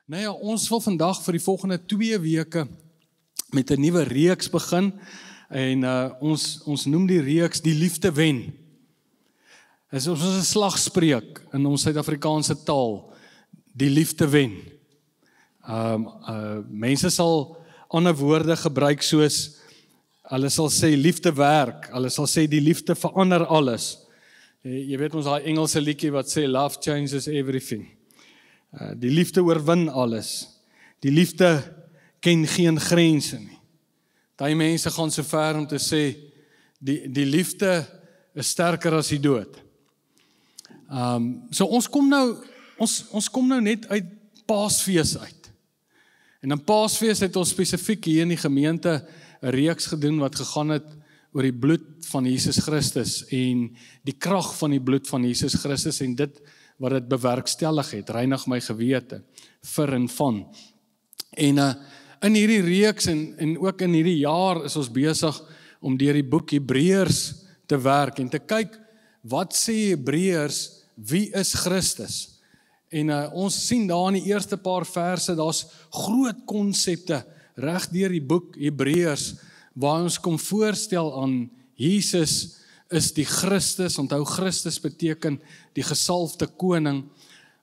Nou ja, ons wil vandag vir die volgende 2 weke met 'n nuwe reeks begin en ons noem die reeks die liefde wen. Dit is ons 'n slagspreuk in ons Suid-Afrikaanse taal, die liefde wen. Mense sal ander woorde gebruik soos, hulle sal sê liefde werk, hulle sal sê die liefde verander alles. Jy weet ons daai Engelse liedjie wat sê love changes everything. Die liefde oorwin alles. Die liefde ken geen grense nie. Daai mense gaan so ver om te sê, die liefde is sterker as die dood. So ons kom nou net uit Paasfees uit. En in Paasfees het ons spesifiek hier in die gemeente 'n reeks gedoen wat gegaan het oor die bloed van Jesus Christus en die krag van die bloed van Jesus Christus en dit wat dit bewerkstellig het, reinig my gewete, vir en van. En in hierdie reeks en ook in hierdie jaar is ons besig om deur die boek Hebreërs te werk en te kyk, wat sê Hebreërs, wie is Christus? En ons sien daar in die eerste paar verse, daar's groot konsepte reg deur die boek Hebreërs, waar ons kom voorstel aan Jesus is die Christus. Onthou, Christus beteken die gesalfde koning.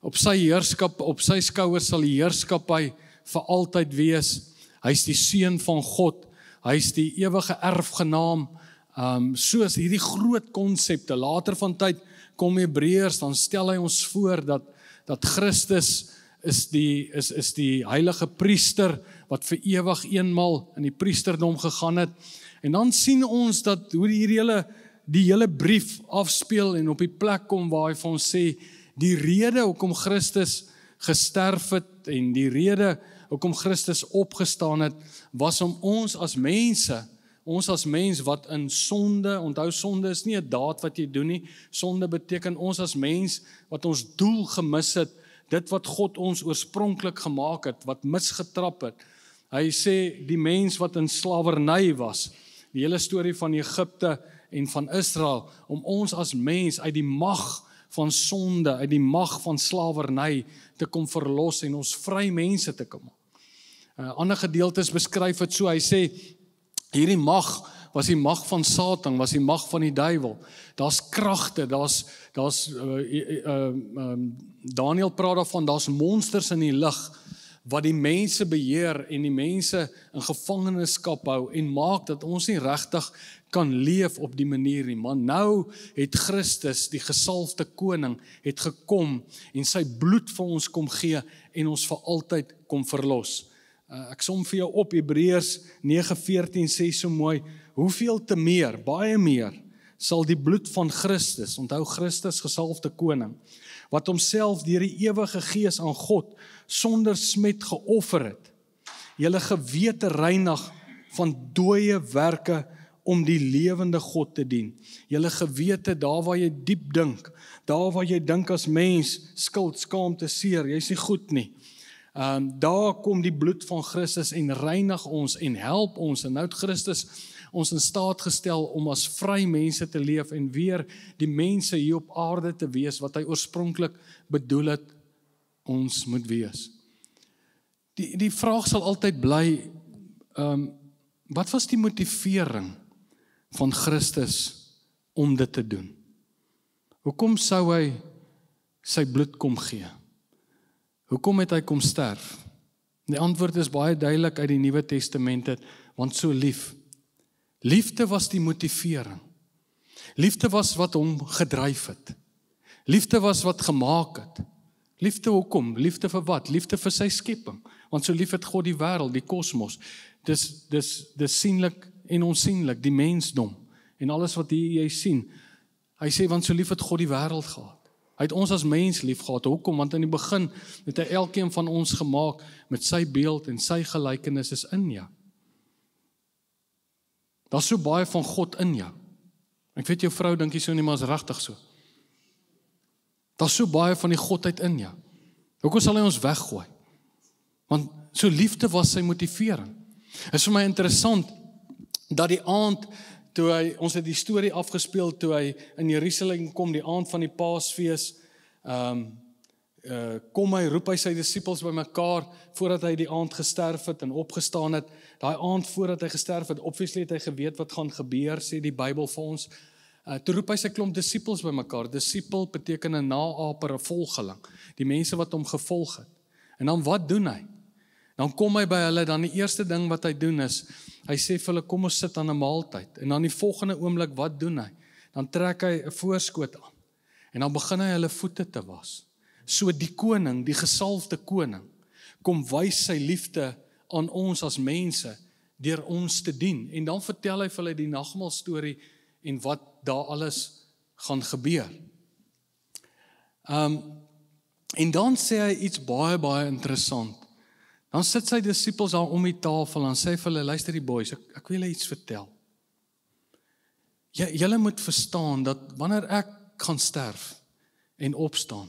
Op sy heerskap, op sy skouers sal die heerskappy vir altyd wees. Hy's die seun van God. Hy's die ewige erfgenaam. Soos hierdie groot konsepte. Later van tyd kom Hebreërs, dan stel hy ons voor dat Christus is die heilige priester wat vir ewig eenmal in die priesterdom gegaan het. En dan sien ons dat hoe die hele brief afspeel en op die plek kom waar hy vir ons sê, die rede hoekom Christus gesterf het en die rede hoekom Christus opgestaan het, was om ons as mens wat in sonde, onthou sonde is nie 'n daad wat jy doen nie, sonde beteken ons as mens wat ons doel gemis het, dit wat God ons oorspronklik gemaak het, wat misgetrap het. Hy sê die mens wat in slawerny was, die hele storie van Egipte en van Israel, om ons as mens uit die mag van sonde, uit die mag van slawerny te kom verlos en ons vry mense te kom. Ander gedeeltes beskryf het so, hy sê, hierdie mag was die mag van Satan, was die mag van die duiwel. Daar's kragte, Daniel praat daarvan, daar's monsters in die lug, wat die mense beheer en die mense in gevangenskap hou en maak dat ons nie regtig kan leef op die manier nie. Maar nou het Christus, die gesalfde koning, het gekom en sy bloed vir ons kom gee en ons vir altyd kom verlos. Ek som vir jou op, Hebreërs 9:14 sê so mooi, hoeveel te meer, baie meer, sal die bloed van Christus, onthou Christus gesalfde koning, wat homself deur die ewige gees aan God sonder smet geoffer het, julle gewete reinig van dooie werke om die lewende God te dien. Julle gewete, daar waar jy diep dink, daar waar jy dink as mens, skuld, skaamte, seer, jy's nie goed nie. Daar kom die bloed van Christus en reinig ons en help ons. En nou het Christus ons in staat gestel om as vry mense te leef en weer die mense hier op aarde te wees wat hy oorspronklik bedoel het ons moet wees. Die vraag sal altyd bly, wat was die motivering van Christus om dit te doen? Hoekom sou hy sy bloed kom gee? Hoekom het hy kom sterf? Die antwoord is baie duidelik uit die Nuwe Testament, want so lief. Liefde was die motivering. Liefde was wat hom gedryf het. Liefde was wat gemaak het. Liefde hoekom? Liefde vir wat? Liefde vir sy skepping. Want so lief het God die wêreld, die kosmos. Dis sienlik en onsienlik, die mensdom en alles wat jy sien. Hy sê, want so lief het God die wêreld gehad. Hy het ons as mens lief gehad. Hoekom? Want in die begin het hy elkeen van ons gemaak met sy beeld en sy gelykenis is in jou. Daar's so baie van God in jou. Ek weet jou vrou dink jy so nie, maar is regtig so. Daar's so baie van die Godheid in jou. Hoekom sal hy ons weggooi? Want so liefde was sy motivering. Is vir my interessant dat die aand toe ons het die storie afgespeel toe hy in Jerusalem kom, die aand van die Paasfees, kom hy, roep hy sy disippels bymekaar voordat hy die aand gesterf het en opgestaan het. Daai aand voordat hy gesterf het, obviously het hy geweet wat gaan gebeur, sê die Bybel vir ons. Toe roep hy sy klomp disippels bymekaar. Disipel beteken 'n naaper, 'n volgeling. Die mense wat hom gevolg het. En dan wat doen hy? Dan kom hy by hulle, dan die eerste ding wat hy doen is, hy sê vir hulle, kom ons sit aan 'n maaltyd. En dan die volgende oomblik, wat doen hy? Dan trek hy 'n voorskoot aan. En dan begin hy hulle voete te was. So die koning, die gesalfde koning, kom wys sy liefde aan ons as mense, deur ons te dien. En dan vertel hy vir hulle die nagmaal storie en wat daar alles gaan gebeur. En dan sê hy iets baie, baie interessant. Dan sit sy disippels daar om die tafel en sê vir hulle, luister die boys, ek wil julle iets vertel. Julle moet verstaan dat wanneer ek gaan sterf en opstaan,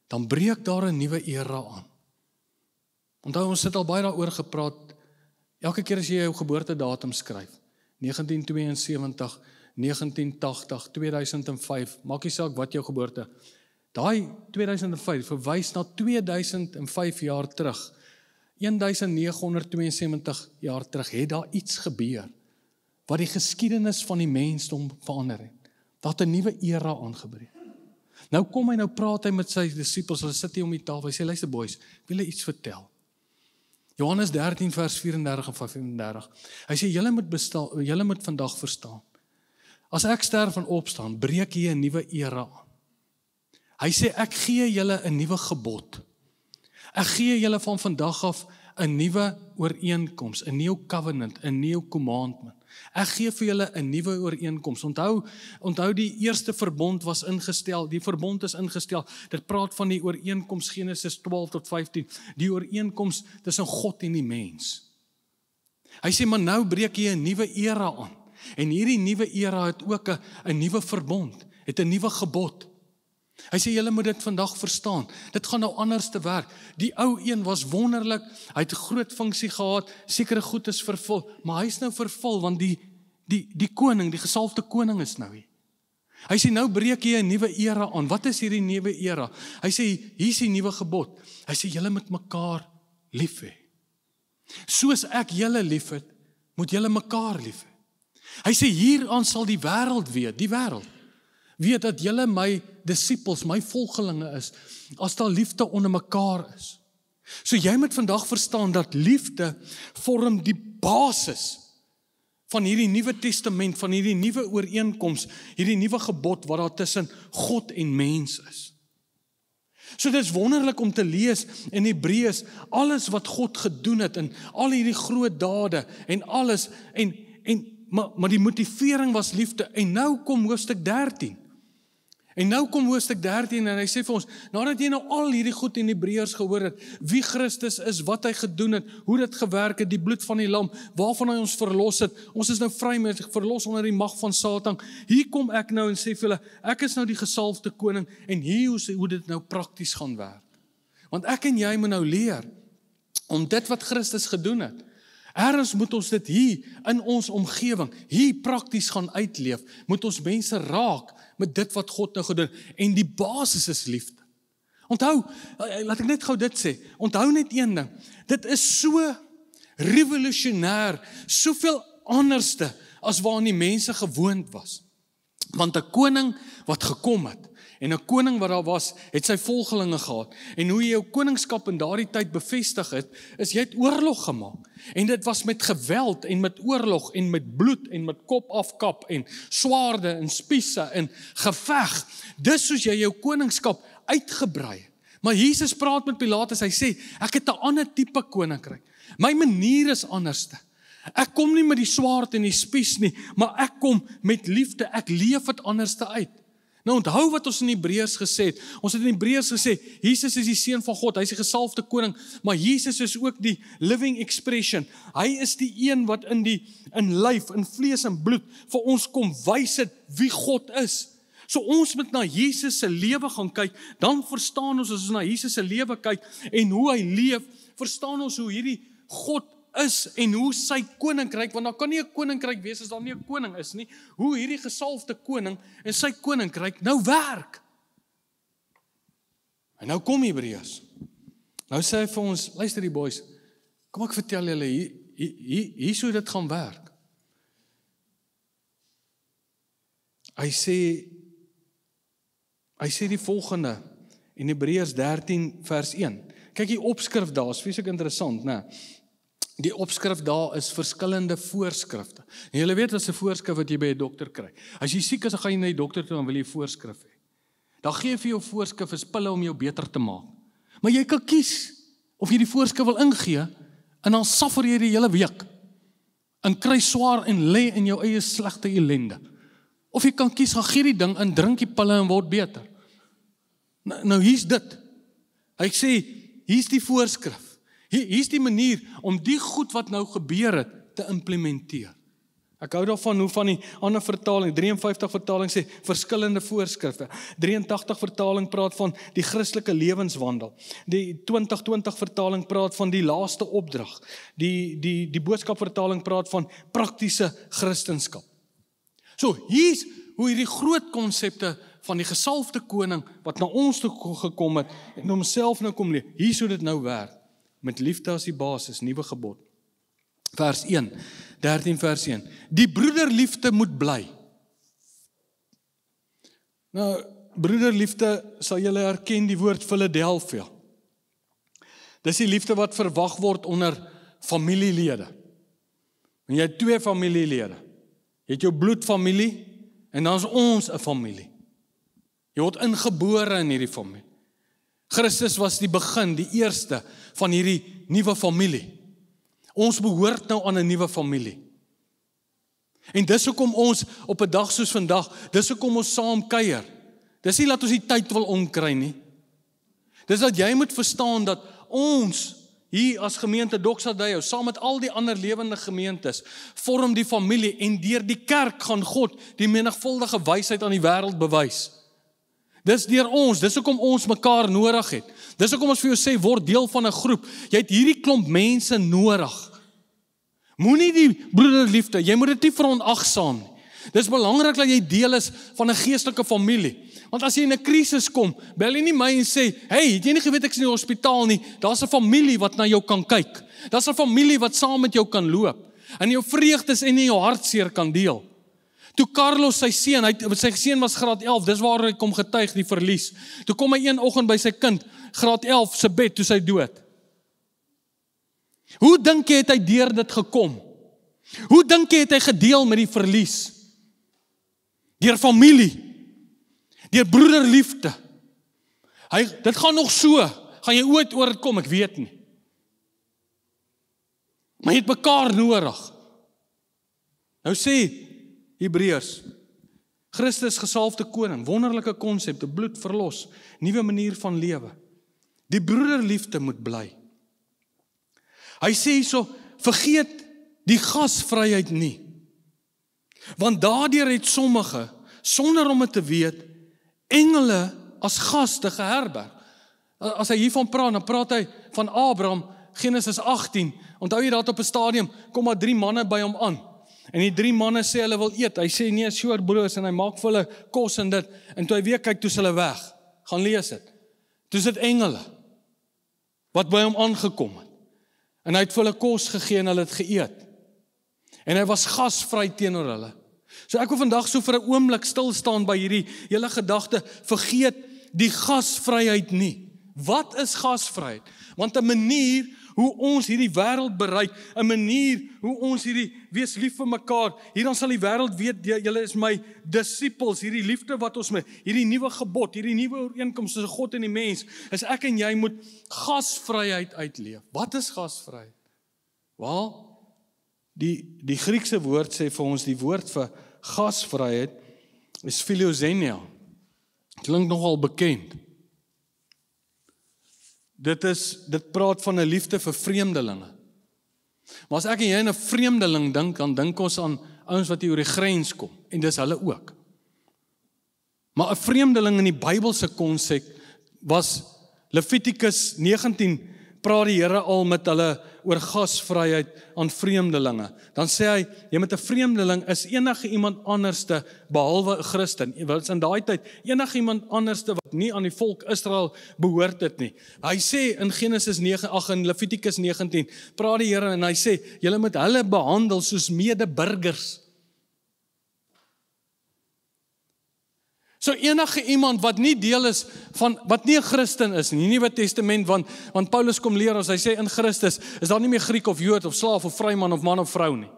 dan breek daar 'n nuwe era aan. Onthou, ons het al baie daaroor gepraat, elke keer as jy jou geboortedatum skryf, 1972, 1980, 2005, maak nie saak wat jou geboorte. Daai 2005 verwys na 2005 jaar terug. 1972 jaar terug het daar iets gebeur wat die geskiedenis van die mensdom verander het. Daar het 'n nuwe era aangebreek. Nou kom hy, nou praat hy met sy disippels, hulle sit hier om die tafel, hy sê, luister boys, ek wil julle iets vertel. Johannes 13 vers 34 en 35. Hy sê, julle moet vandag verstaan. As ek sterf en opstaan, breek hier 'n nuwe era aan. Hy sê, ek gee julle 'n nuwe gebod. Ek gee julle van vandag af 'n nuwe ooreenkoms, 'n new covenant, 'n new commandment. Ek gee vir julle 'n nuwe ooreenkoms. Onthou die eerste verbond was ingestel, die verbond is ingestel. Dit praat van die ooreenkoms Genesis 12 tot 15, die ooreenkoms tussen God en die mens. Hy sê, maar nou breek jy 'n nuwe era aan. En hierdie nuwe era het ook 'n nuwe verbond, het 'n nuwe gebod. Hy sê, julle moet dit vandag verstaan. Dit gaan nou anders te werk. Die ou een was wonderlik, hy het 'n groot funksie gehad, sekere goed is vervul, maar hy is nou vervul, want die koning, die gesalfde koning is nou hier. Hy sê, nou breek jy 'n nuwe era aan. Wat is hierdie nuwe era? Hy sê, hier is die nuwe gebod. Hy sê, julle moet mekaar lief hê. Soos ek julle lief het, moet julle mekaar lief hê. Hy sê, hieraan sal die wêreld weet dat julle my disippels, my volgelinge is, as daar liefde onder mekaar is. So jy moet vandag verstaan dat liefde vorm die basis van hierdie nuwe testament, van hierdie nuwe ooreenkoms, hierdie nuwe gebod wat daar tussen God en mens is. So dit is wonderlik om te lees in Hebreërs, alles wat God gedoen het, en al hierdie groot dade, en alles, maar die motivering was liefde, en nou kom hoofstuk 13. En hy sê vir ons, nadat jy nou al hierdie goed in Hebreërs gehoor het, wie Christus is, wat hy gedoen het, hoe dit gewerk het, die bloed van die lam, waarvan hy ons verlos het, ons is nou vry met verlos onder die mag van Satan. Hier kom ek nou en sê vir julle, ek is nou die gesalfde koning, en hier hoe dit nou prakties gaan werk. Want ek en jy moet nou leer, om dit wat Christus gedoen het, ergens moet ons dit hier, in ons omgewing, hier prakties gaan uitleef, moet ons mense raak, met dit wat God nou gedoen, en die basis is liefde. Onthou, laat ek net gou dit sê, onthou net een ding, dit is so revolutionêr, soveel anderste, as waarin die mense gewoond was. Want 'n koning wat gekom het, en 'n koning wat daar was, het sy volgelinge gehad, en hoe jy jou koningskap in daardie tyd bevestig het, is jy het oorlog gemaak, en dit was met geweld, en met oorlog, en met bloed, en met kop afkap, en swaarde, en spiese, en geveg, dis soos jy jou koningskap uitgebrei het. Maar Jesus praat met Pilatus, hy sê, ek het 'n ander tipe koninkryk, my manier is anderste, ek kom nie met die swaard en die spies nie, maar ek kom met liefde, ek leef het anderste uit. Nou onthou wat ons in Hebreërs gesê het, ons het in Hebreërs gesê, Jesus is die seun van God, hy is die gesalfde koning, maar Jesus is ook die living expression, hy is die een wat in lyf, in vlees en bloed, vir ons kom wys het wie God is. So ons moet na Jesus se lewe gaan kyk, dan verstaan ons as ons na Jesus se lewe kyk, en hoe hy leef, verstaan ons hoe hierdie God is, en hoe sy koninkryk, want daar kan nie 'n koninkryk wees as daar nie 'n koning is nie, hoe hierdie gesalfde koning en sy koninkryk nou werk. En nou kom Hebreërs. Nou sê hy vir ons, luister die boys, kom ek vertel julle, hier so dit gaan werk. Hy sê die volgende, in Hebreërs 13 vers 1. Kyk die opskrif daar, is vreeslik interessant, né? Die opskrif daar is verskillende voorskrifte. En julle weet wat 'n voorskrif wat jy by 'n dokter kry. As jy siek is, dan gaan jy na die dokter toe, dan wil jy 'n voorskrif hê. Dan gee hy vir jou voorskrif is pille om jou beter te maak. Maar jy kan kies of jy die voorskrif wil ingee en dan suffer jy die hele week. En kry swaar en lê in jou eie slegte ellende. Of jy kan kies, gaan gee die ding en drink die pille en word beter. Nou hier's dit. Hy sê, hier's die voorskrif. Hier's die manier om die goed wat nou gebeur het te implementeer. Ek hou daarvan hoe van die ander vertaling, 53 vertaling sê verskillende voorskrifte. 83 vertaling praat van die Christelike lewenswandel. Die 2020 vertaling praat van die laaste opdrag. Die boodskap vertaling praat van praktiese Christenskap. So, hier's hoe hierdie groot konsepte van die gesalfde koning wat na ons toe gekom het en homself nou kom leef. Hier sou dit nou werk. Met liefde as die basis, nuwe gebod. Vers 1, 13 vers 1. Die broederliefde moet bly. Nou, broederliefde sal julle herken die woord Philadelphia. Dis die liefde wat verwag word onder familielede. En jy het 2 familielede. Jy het jou bloedfamilie en dan is ons 'n familie. Jy word ingebore in hierdie familie. Christus was die begin, die eerste van hierdie nuwe familie. Ons behoort nou aan 'n nuwe familie. En dis hoekom ons op 'n dag soos vandag, dis hoekom ons saam kuier. Dis nie dat ons die tyd wil omkry nie. Dis dat jy moet verstaan dat ons hier as gemeente Doxa Deo, saam met al die ander lewende gemeentes, vorm die familie en deur die kerk gaan God die menigvuldige wysheid aan die wêreld bewys. Dis deur ons, dis hoekom ons mekaar nodig het. Dis hoekom ons vir jou sê, word deel van 'n groep. Jy het hierdie klomp mense nodig. Moenie die broederliefde, jy moet dit nie veronagsaam nie. Dis belangrik dat jy deel is van 'n geestelike familie. Want as jy in 'n krisis kom, bel jy nie my en sê, hey, het jy nie geweet ek is in die hospitaal nie? Daar's 'n familie wat na jou kan kyk. Daar's 'n familie wat saam met jou kan loop. En jou vreugdes en jou hartseer kan deel. Toe Carlos sy seun was graad 11, dis waar hy kom getuig die verlies. Toe kom hy een oggend by sy kind, graad 11 se bed, toe sy dood. Hoe dink jy het hy deur dit gekom? Hoe dink jy het hy gedeel met die verlies? Deur familie, deur broederliefde. Dit gaan nog so, gaan jy ooit oor dit kom, ek weet nie. Maar jy het mekaar nodig. Nou sê Hebreërs, Christus gesalfde koning, wonderlike konsepte, bloed verlos, nuwe manier van lewe. Die broederliefde moet bly. Hy sê hierso, vergeet die gasvryheid nie. Want daardeur het sommige, sonder om dit te weet, engele as gaste geherberg. As hy hiervan praat, dan praat hy van Abraham, Genesis 18. Onthou jy dat op 'n stadium, kom maar 3 manne by hom aan. En die 3 manne sê hulle wil eet. Hy sê nee, sure broers, en hy maak vir hulle kos en dit. En toe hy weer kyk, toe is hulle weg. Gaan lees dit. Toe is dit engele wat by hom aangekom het. En hy het vir hulle kos gegee en hulle het geëet. En hy was gasvry teenoor hulle. So ek wil vandag so vir 'n oomblik stil staan by hierdie hele gedagte, vergeet die gasvryheid nie. Wat is gasvryheid? Want 'n manier hoe ons hierdie wêreld bereik, 'n manier hoe ons hierdie wees lief vir mekaar, hier dan sal die wêreld weet, julle is my disippels, hierdie liefde wat ons met, hierdie nuwe gebod, hierdie nuwe ooreenkoms tussen God en die mens, is ek en jy moet gasvryheid uitleef. Wat is gasvryheid? Wel, die Griekse woord sê vir ons, die woord vir gasvryheid is philoxenia. Klink nogal bekend. Dit praat van 'n liefde vir vreemdelinge. Maar as ek en jy aan 'n vreemdeling dink, dan dink ons aan ouens wat hier oor die grens kom, en dis hulle ook. Maar 'n vreemdeling in die Bybelse konsep was Levitikus 19 praat die Here al met hulle oor gasvryheid aan vreemdelinge. Dan sê hy, jy met 'n vreemdeling is enige iemand anderste behalwe 'n Christen. Wat is in daai tyd enige iemand anderste wat nie aan die volk Israel behoort het nie. Hy sê in Genesis 9:8 en Levitikus 19, praat die Here en hy sê, julle moet hulle behandel soos medeburgers. So enige iemand wat nie deel is van, wat nie 'n Christen is nie, Nuwe Testament, want Paulus kom leer ons, hy sê in Christus is daar nie meer Griek of Jood of slaaf of vryman of man of vrou nie.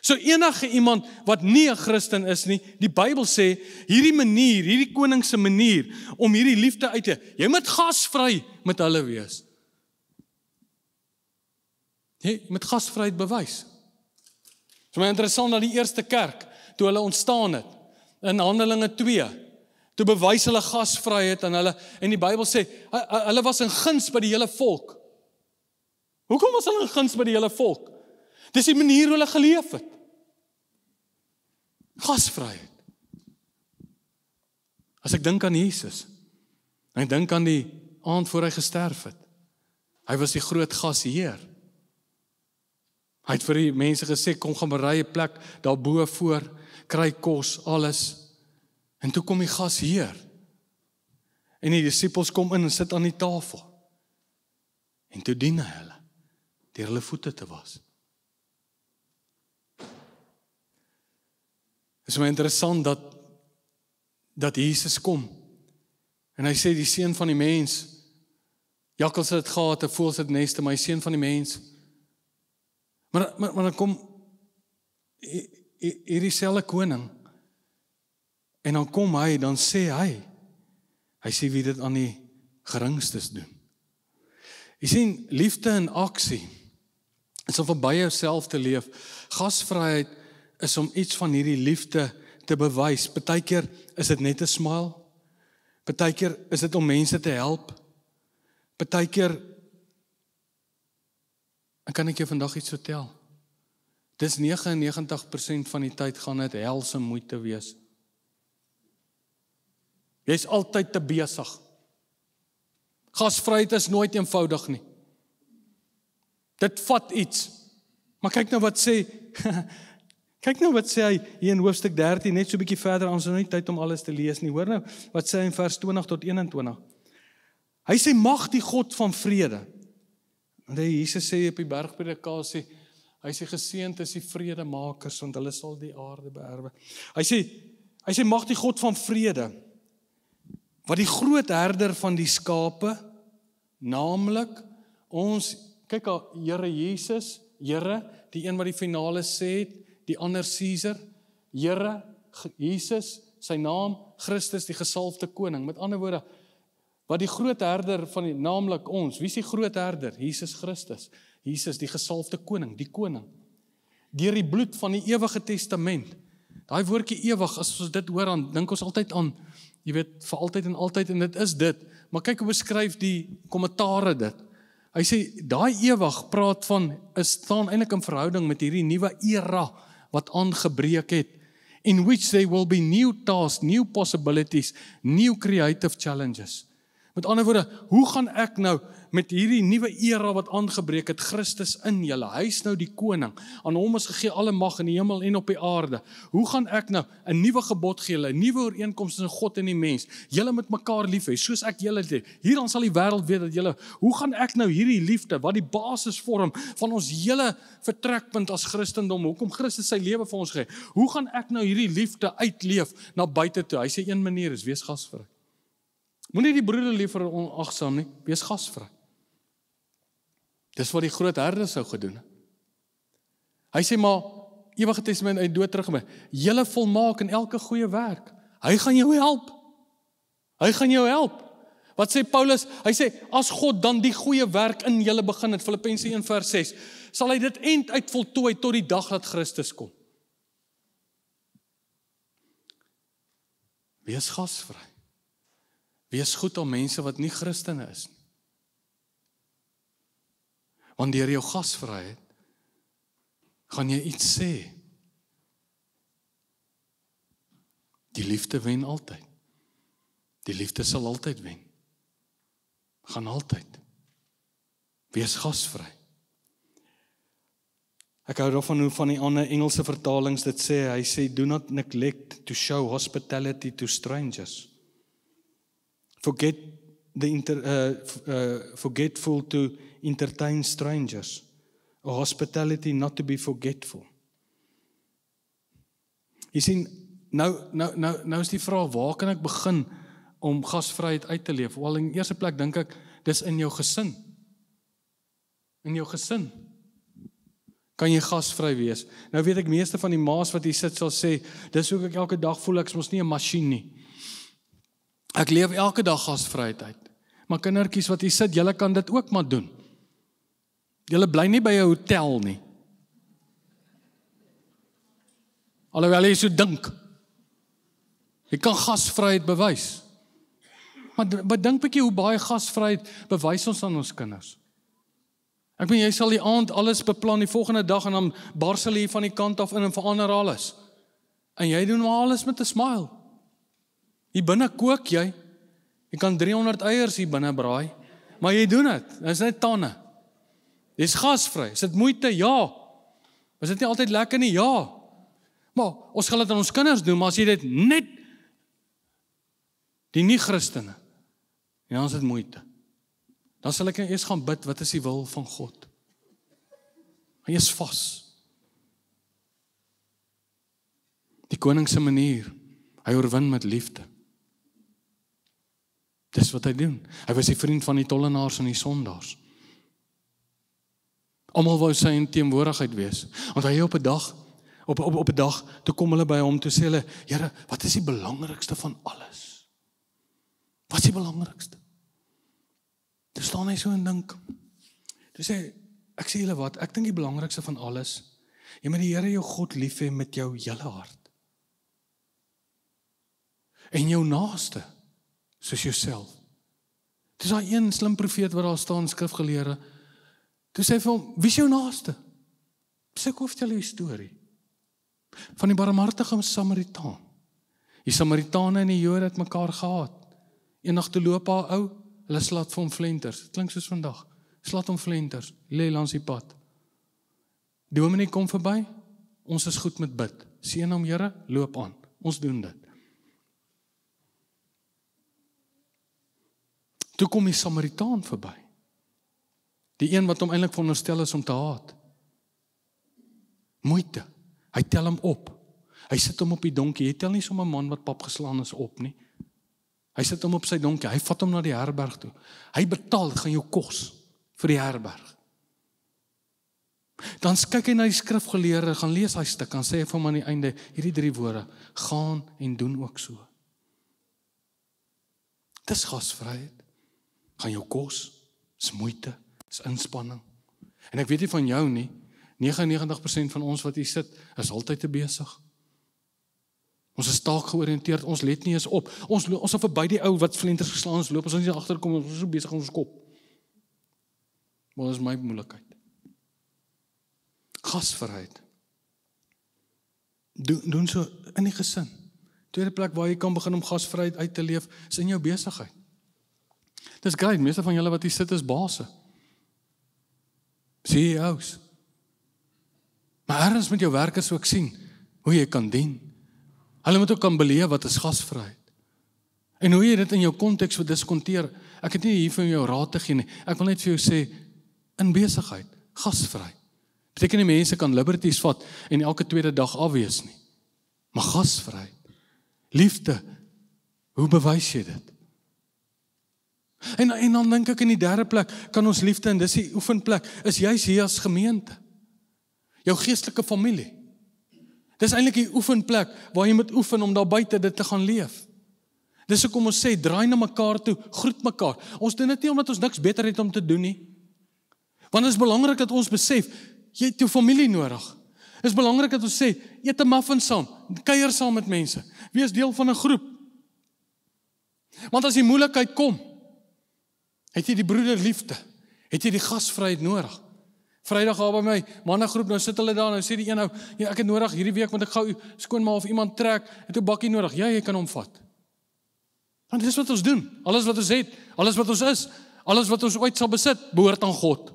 So enige iemand wat nie 'n Christen is nie, die Bybel sê, hierdie koning se manier om hierdie liefde uit te, jy moet gasvry met hulle wees. Jy moet gasvryheid bewys. Dit is my interessant dat die eerste kerk, toe hulle ontstaan het, in Handelinge 2, toe bewys hulle gasvryheid aan hulle, en die Bybel sê, hulle was in guns by die hele volk. Hoekom was hulle in guns by die hele volk? Dis die manier hoe hulle geleef het. Gasvryheid. As ek dink aan Jesus, en ek dink aan die aand voor hy gesterf het, hy was die groot gasheer. Hy het vir die mense gesê, kom gaan berei 'n plek daarbo voor, kry kos, alles. En toe kom die gasheer. En die disippels kom in en sit aan die tafel. En toe dien hy hulle, deur hulle voete te was. Dit is my interessant dat Jesus kom. En hy sê die seun van die mens, jakkals het gate, voëls het neste, maar die seun van die mens. Maar dan kom hierdie selfe koning, en dan kom hy, dan sê hy sê wie dit aan die geringstes doen. Jy sien, liefde in aksie, is om verby jouself te leef. Gasvryheid is om iets van hierdie liefde te bewys. Partykeer is dit net 'n smile, partykeer is dit om mense te help, partykeer, en kan ek jou vandag iets vertel? Dis 99% van die tyd gaan dit helse moeite wees. Jy's altyd te besig. Gasvryheid is nooit eenvoudig nie. Dit vat iets. Maar kyk nou wat sê hy hier in hoofstuk 13, net so 'n bietjie verder, ons het nou nie tyd om alles te lees nie. Hoor nou, wat sê hy in vers 20 tot 21? Hy sê, mag die God van vrede. En Jesus sê op die bergpredikasie, hy sê geseënd is die vredemakers, want hulle sal die aarde beerwe. Hy sê mag die God van vrede, wat die groot herder van die skape, naamlik ons, kyk al, Here Jesus, Here, die een wat die finale sê het, die ander Caesar, Here, Jesus, sy naam, Christus, die gesalfde koning. Met ander woorde, wat die groot herder van die, naamlik ons, wie is die groot herder? Jesus Christus, Jesus, die gesalfde koning, die koning. Deur die bloed van die ewige testament. Daai woordjie ewig, as ons dit hoor, dan dink ons altyd aan, jy weet, vir altyd en altyd, en dit is dit. Maar kyk hoe beskryf die kommentare dit. Hy sê, daai ewig praat van, staan eintlik in verhouding met hierdie nuwe era, wat aangebreek het, in which there will be new tasks, new possibilities, new creative challenges. Met ander woorde, hoe gaan ek nou met hierdie nuwe era wat aangebreek het, Christus in julle, hy is nou die koning, aan hom is gegee alle mag in die hemel en op die aarde. Hoe gaan ek nou 'n nuwe gebod gee julle, 'n nuwe ooreenkoms tussen God en die mens? Julle moet mekaar lief hê, soos ek julle lief. Hierdan sal die wêreld weet dat julle, hoe gaan ek nou hierdie liefde, wat die basis vorm van ons hele vertrekpunt as Christendom, hoekom Christus sy lewe vir ons gegee, hoe gaan ek nou hierdie liefde uitleef na buite toe? Hy sê een manier is, wees gasvry. Moenie die broeder lief vir onagsaam nie, wees gasvry. Dis wat die groot herder sou gedoen. Hy sê maar, ewige testament uit dood teruggebring, julle volmaak in elke goeie werk. Hy gaan jou help. Hy gaan jou help. Wat sê Paulus? Hy sê, as God dan die goeie werk in julle begin het, Filippense 1 vers 6, sal hy dit end uit voltooi tot die dag dat Christus kom. Wees gasvry. Wees goed aan mense wat nie Christene is. Want deur jou gasvryheid gaan jy iets sê. Die liefde wen altyd. Die liefde sal altyd wen. Gaan altyd. Wees gasvry. Ek hou daarvan hoe van die ander Engelse vertalings dit sê, hy sê, do not neglect to show hospitality to strangers. Forgetful to entertain strangers. A hospitality not to be forgetful. Jy sien, nou is die vraag, waar kan ek begin om gasvryheid uit te leef? Wel, in die eerste plek dink ek, dis in jou gesin. In jou gesin kan jy gasvry wees. Nou weet ek, meeste van die ma's wat hier sit sal sê, dis hoe ek elke dag voel, ek is mos nie 'n masjien nie. Ek leef elke dag gasvryheid uit. Maar kindertjies wat hier sit, julle kan dit ook maar doen. Julle bly nie by 'n hotel nie. Alhoewel jy so dink. Jy kan gasvryheid bewys. Maar dink bietjie hoe baie gasvryheid bewys ons aan ons kinders. Ek bedoel, jy sal die aand alles beplan die volgende dag en dan barsel jy van die kant af in en verander alles. En jy doen maar alles met 'n smile. Hier binne kook jy. Jy kan 300 eiers hier binne braai, maar jy doen dit. Dit is net tande. Dis gasvry. Is dit moeite? Ja. Is dit nie altyd lekker nie? Ja. Maar ons gaan dit aan ons kinders doen, maar as jy dit net die nie-Christene, ja, dan is dit moeite. Dan sal ek eers gaan bid, wat is die wil van God? Hy is vas. Die koning se manier, hy oorwin met liefde. Dis wat hy doen. Hy was die vriend van die tollenaars en die sondaars. Almal wou sy in teenwoordigheid wees. Want hy op 'n dag, toe kom hulle by hom, toe sê hulle, Here, wat is die belangrikste van alles? Wat is die belangrikste? Toe staan hy so en dink. Toe sê, ek sê julle wat, ek dink die belangrikste van alles, jy moet die Here jou God lief hê met jou hele hart. En jou naaste, soos jouself. Dis daai een slim profeet wat daar staan, skrifgeleerde. Toe sê hy vir hom, wie is jou naaste? Sê ek vertel jou storie. Van die barmhartige Samaritaan. Die Samaritane en die Jode het mekaar gehaat. Eendag toe loop haar ou, hulle slaat vir hom flenters. Klink soos vandag. Slaat hom flenters, lê langs die pad. Dominee kom verby. Ons is goed met bid. Seën hom, Here, loop aan. Ons doen dit. Toe kom die Samaritaan verby. Die een wat hom eintlik veronderstel is om te haat. Moeite. Hy tel hom op. Hy sit hom op die donkie. Hy tel nie sommer 'n man wat pap geslaan is op nie. Hy sit hom op sy donkie. Hy vat hom na die herberg toe. Hy betaal, gaan jou kos vir die herberg. Dan kyk hy na die skrifgeleerde, gaan lees hy stuk, dan sê hy vir hom aan die einde hierdie 3 woorde: gaan en doen ook so. Dis gasvryheid. Gaan jou kos, is moeite, is inspanning. En ek weet nie van jou nie, 99% van ons wat hier sit, is altyd te besig. Ons is taakgeoriënteerd, ons let nie eens op. Ons is verby die ou wat flenters geslaan is, loop ons nie agterkom, ons is so besig in ons kop. Maar dit is my moeilikheid. Gasvryheid. Doen so in die gesin. Tweede plek waar jy kan begin om gasvryheid uit te leef, is in jou besigheid. Dis great, meeste van julle wat hier sit is baase. CEO's. Maar ergens met jou werkers ook sien, hoe jy kan dien. Hulle moet ook kan beleef wat is gasvryheid. En hoe jy dit in jou konteks wil diskonteer. Ek het nie hier vir jou raad te gee nie. Ek wil net vir jou sê, in besigheid, gasvry. Beteken nie mense kan liberties vat en elke tweede dag afwees nie. Maar gasvryheid, liefde, hoe bewys jy dit? En dan dink ek in die derde plek, kan ons liefde, en dis die oefenplek, is juis hier as gemeente. Jou geestelike familie. Dis eintlik die oefenplek, waar jy moet oefen om daar buite dit te gaan leef. Dis hoekom ons sê, draai na mekaar toe, groet mekaar. Ons doen dit nie omdat ons niks beter het om te doen nie. Want het is belangrik dat ons besef, jy het jou familie nodig. Het is belangrik dat ons sê, eet 'n muffin saam, kuier saam met mense, wees deel van 'n groep. Want as die moeilikheid kom, het jy die broederliefde, het jy die gasvryheid nodig. Vrydag gaan by my mannegroep, nou sit hulle daar, nou sê die een nou, ja, ek het nodig, hierdie week moet ek gou skoonmaak of iemand trek, het 'n bakkie nodig, ja, jy kan hom vat. Want dit is wat ons doen, alles wat ons het, alles wat ons is, alles wat ons ooit sal besit, behoort aan God.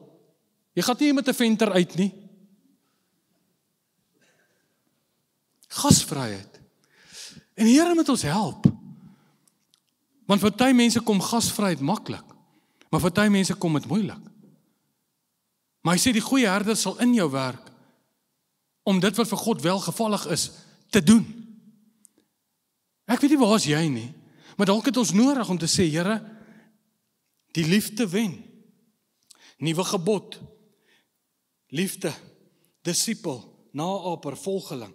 Jy gaan nie met 'n venter uit nie. Gasvryheid. En die Here moet ons help. Want vir party mense kom gasvryheid maklik, maar vir party mense kom dit moeilik. Maar hy sê die goeie herder sal in jou werk om dit wat vir God welgevallig is te doen. Ek weet nie waar is jy nie, maar dalk het ons nodig om te sê, Here, die liefde wen. Nuwe gebod. Liefde, disipel, naaper, volgeling.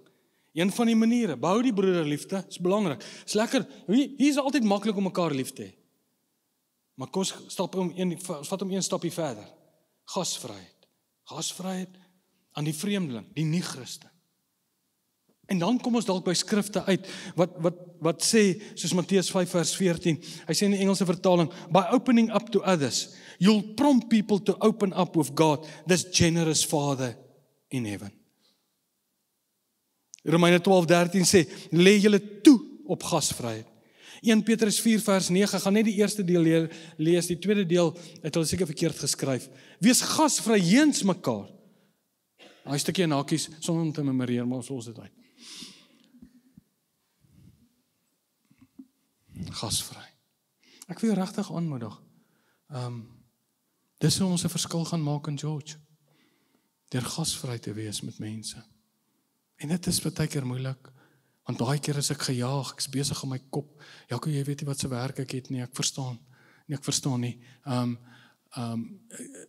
Een van die maniere, behou die broederliefde, is belangrik. Is lekker, hier is altyd maklik om mekaar lief te hê. Maar kom ons vat hom een stapie verder. Gasvryheid. Gasvryheid aan die vreemdeling, die nie-Christen. En dan kom ons dalk by skrifte uit, wat sê, soos Matteus 5 vers 14, hy sê in die Engelse vertaling, by opening up to others, you'll prompt people to open up with God, this generous Father in heaven. Romeine 12:13 sê, lê julle toe op gasvryheid. 1 Petrus 4 vers 9, gaan net die eerste deel lees, die tweede deel het hulle seker verkeerd geskryf. Wees gasvry jeens mekaar. Daai stukkie in hakies, sonder om te memoreer, maar ons los dit uit. Gasvry. Ek wil jou regtig aanmoedig. Dis hoe ons 'n verskil gaan maak in George. Deur gasvry te wees met mense. En dit is baie keer moeilik, want baie keer is ek gejaag, ek is besig in my kop. Jaco, jy weet nie wat se werk ek het nie, ek verstaan. Nee, ek verstaan nie.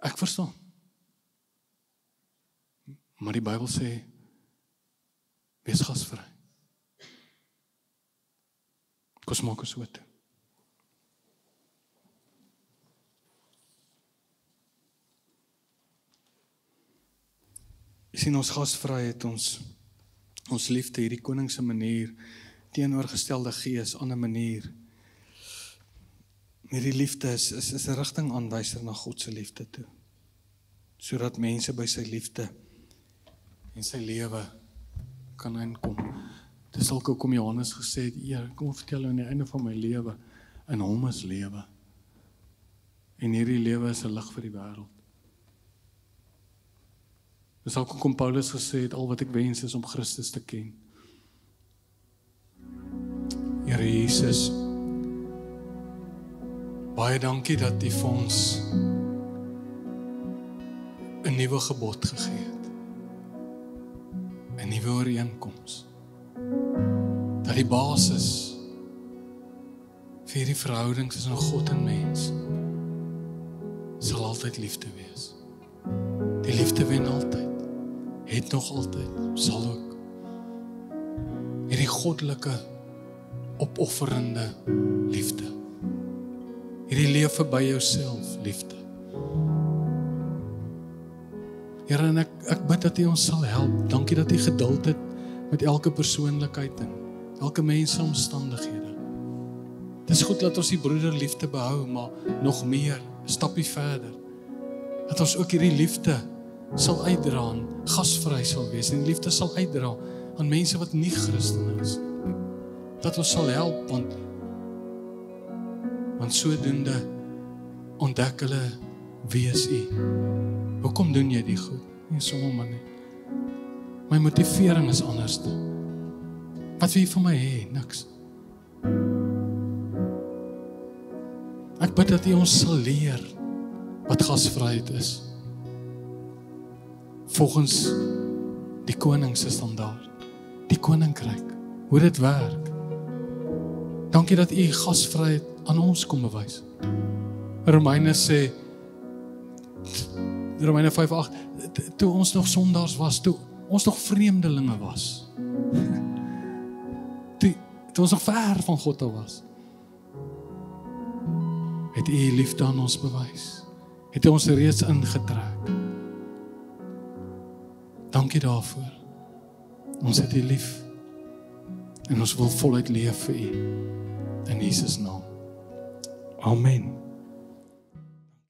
Ek verstaan. Maar die Bybel sê, wees gasvry. Kom ons maak ons so toe. Jy sien, ons gasvryheid, ons liefde, hierdie koningse manier, teenoorgestelde gees, ander manier. Hierdie liefde is 'n rigtingaanwyser na God se liefde toe. Sodat mense by sy liefde en sy lewe kan inkom. Dis ook hoekom Johannes gesê het, Heer, kom vertel jou aan die einde van my lewe, in hom is lewe. En hierdie lewe is 'n lig vir die wêreld. Dis ook hoekom Paulus gesê het, al wat ek wens is om Christus te ken. Here Jesus, baie dankie dat U vir ons 'n nuwe gebod gegee het. 'n Nuwe ooreenkoms. Dat die basis vir die verhoudings tussen God en mens sal altyd liefde wees. Die liefde wen altyd. Het nog altyd, sal ook. Hierdie goddelike, opofferende liefde. Hierdie lewe by jouself liefde. Here, en ek bid dat U ons sal help. Dankie dat U geduld het met elke persoonlikheid en elke mens se omstandighede. Dis goed dat ons die broederliefde behou, maar nog meer, 'n stappie verder. Dat ons ook hierdie liefde sal uitdra en gasvry sal wees. En die liefde sal uitdra aan mense wat nie Christen is. Dat ons sal help, want sodoende ontdek hulle wie is U. Hoekom doen jy die goed? Nie sommer maar nie. My motivering is anders. Wat wil jy van my hê? Niks. Ek bid dat U ons sal leer wat gasvryheid is. Volgens die koning se standaard. Die koninkryk. Hoe dit werk. Dankie dat U gasvryheid aan ons kom bewys. Romeine 5:8, toe ons nog sondaars was, toe ons nog vreemdelinge was. Toe ons nog ver van God af was. Het U liefde aan ons bewys. Het U ons reeds ingetrek. Dankie daarvoor. Ons het U lief. En ons wil voluit leef vir U. In Jesus naam. Amen.